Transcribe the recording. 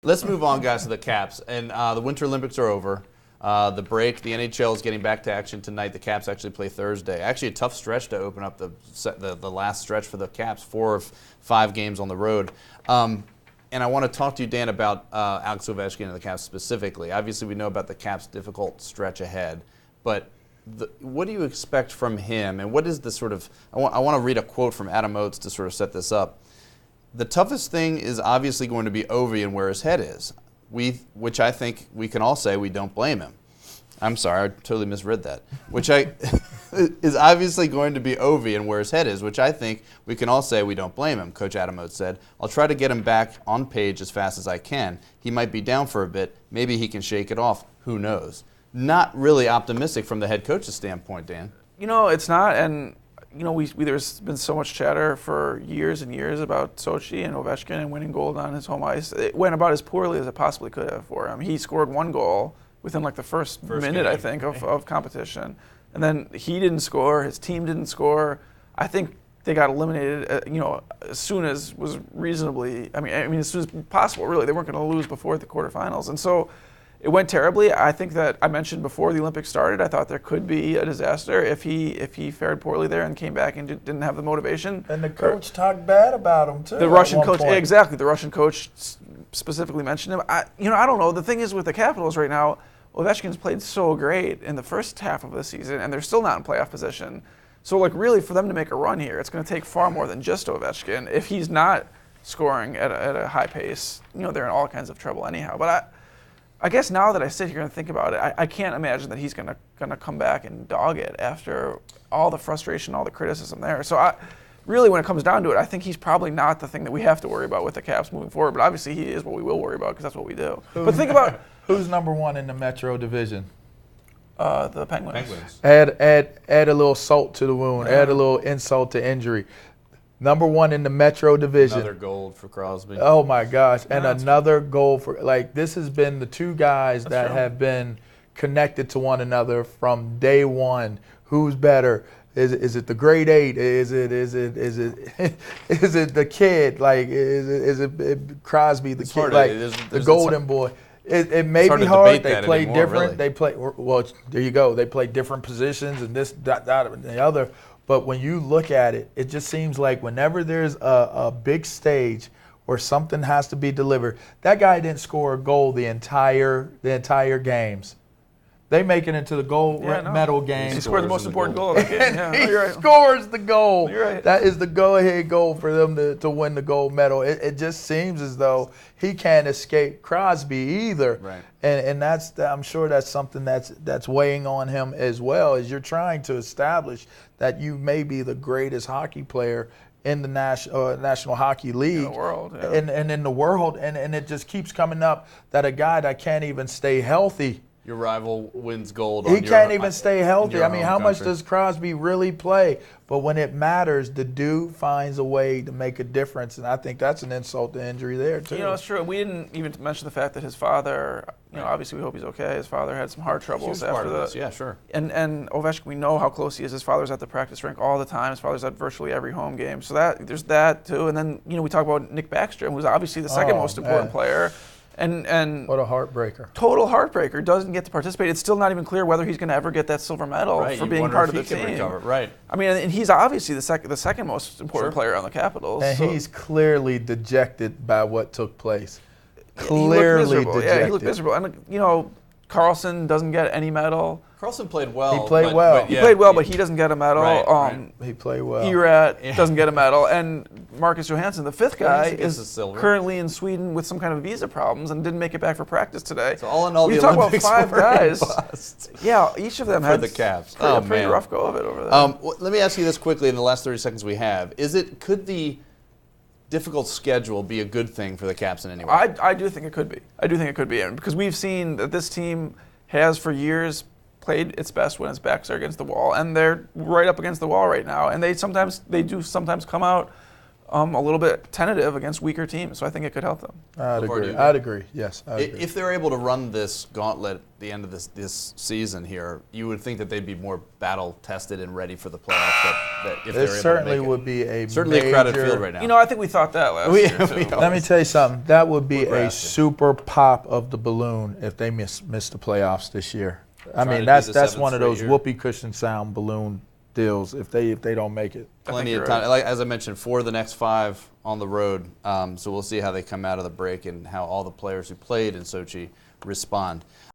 Let's move on, guys, to the Caps. And the Winter Olympics are over. The break, the NHL is getting back to action tonight. The Caps actually play Thursday. Actually, a tough stretch to open up the last stretch for the Caps, 4 of 5 games on the road. And I want to talk to you, Dan, about Alex Ovechkin and the Caps specifically. Obviously, we know about the Caps' difficult stretch ahead, but what do you expect from him? And what is the sort of – I want to read a quote from Adam Oates to sort of set this up. The toughest thing is obviously going to be Ovi and where his head is, which I think we can all say we don't blame him. I'm sorry, I totally misread that. Which is obviously going to be Ovi and where his head is, which I think we can all say we don't blame him. Coach Adam Oates said, I'll try to get him back on page as fast as I can. He might be down for a bit. Maybe he can shake it off. Who knows? Not really optimistic from the head coach's standpoint, Dan. It's not, and there's been so much chatter for years and years about Sochi and Ovechkin and winning gold on his home ice. It went about as poorly as it possibly could have for him. He scored 1 goal within like the first minute, game. I think, of competition. And then he didn't score, his team didn't score. I think they got eliminated, as soon as was reasonably, as soon as possible, really. They weren't going to lose before the quarterfinals. And so it went terribly. I think that I mentioned before the Olympics started, I thought there could be a disaster if he fared poorly there and came back and didn't have the motivation. And the coach talked bad about him too. The Russian coach, exactly. The Russian coach specifically mentioned him. I don't know. The thing is with the Capitals right now, Ovechkin's played so great in the first half of the season, and they're still not in playoff position. So, really, for them to make a run here, it's going to take far more than just Ovechkin. If he's not scoring at a high pace, they're in all kinds of trouble anyhow. But I guess now that I sit here and think about it, I can't imagine that he's going to come back and dog it after all the frustration, all the criticism there. So, really, when it comes down to it, I think he's probably not the thing that we have to worry about with the Caps moving forward. But obviously, he is what we will worry about because that's what we do. But think about who's number 1 in the Metro Division. The Penguins. Add a little salt to the wound. Add a little insult to injury. Number 1 in the Metro Division. Another gold for Crosby. Oh my gosh! And another goal for this has been the 2 guys that have been connected to one another from day one. Who's better? Is it the grade 8? Is it the kid? Is it Crosby the kid? The golden boy. It may be hard. They play different. Really. There you go. They play different positions and this, that, and the other. But when you look at it, it just seems like whenever there's a big stage where something has to be delivered, that guy didn't score a goal the entire games. They make it into the gold medal game. He scored the most important goal of the game. He scores the goal. You're right. That is the go-ahead goal for them to win the gold medal. It just seems as though he can't escape Crosby either. Right. And I'm sure that's something that's weighing on him as well, as you're trying to establish that you may be the greatest hockey player in the National Hockey League. In the world. Yeah. And in the world. And it just keeps coming up that a guy that can't even stay healthy. Your rival wins gold. He can't even stay healthy. How much country. does Crosby really play? But when it matters, the dude finds a way to make a difference, and I think that's an insult to injury there, too. It's true. We didn't even mention the fact that his father, obviously we hope he's okay. His father had some heart troubles after that. Yeah, sure. And Ovechkin, we know how close he is. His father's at the practice rink all the time. His father's at virtually every home game. So there's that, too. And then, we talk about Nick Backstrom, who's obviously the second most important player. And what a heartbreaker. Total heartbreaker. Doesn't get to participate. It's still not even clear whether he's going to ever get that silver medal for being part of the team. Right. And he's obviously the second most important player on the Capitals. And he's clearly dejected by what took place. Clearly dejected. Yeah, he looked miserable. And Carlson doesn't get any medal. Carlson played well. He played well. He played well, but he doesn't get a medal. Right. He played well. Erat doesn't get a medal. And Marcus Johansson, the 5th guy, is currently in Sweden with some kind of visa problems and didn't make it back for practice today. So all in all, you talk about 5 guys. Yeah, each of them had the Caps. A pretty rough go of it over there. Let me ask you this quickly in the last 30 seconds we have. Could the difficult schedule be a good thing for the Caps in any way? I do think it could be. Because we've seen that this team has for years played its best when its backs are against the wall, and they're right up against the wall right now. And they do sometimes come out a little bit tentative against weaker teams. So I think it could help them. I'd agree. Yes. I'd agree. If they're able to run this gauntlet at the end of this season here, you would think that they'd be more battle tested and ready for the playoffs that if they're able certainly to make would be a certainly major, a crowded field right now. You know, I think we thought that last year too. Let me tell you something. That would be a super pop of the balloon if they miss the playoffs this year. I mean, that's one of those whoopee cushion sound balloon deals if they don't make it. Plenty of time. Like as I mentioned, 4 of the next 5 on the road. So we'll see how they come out of the break and how all the players who played in Sochi respond.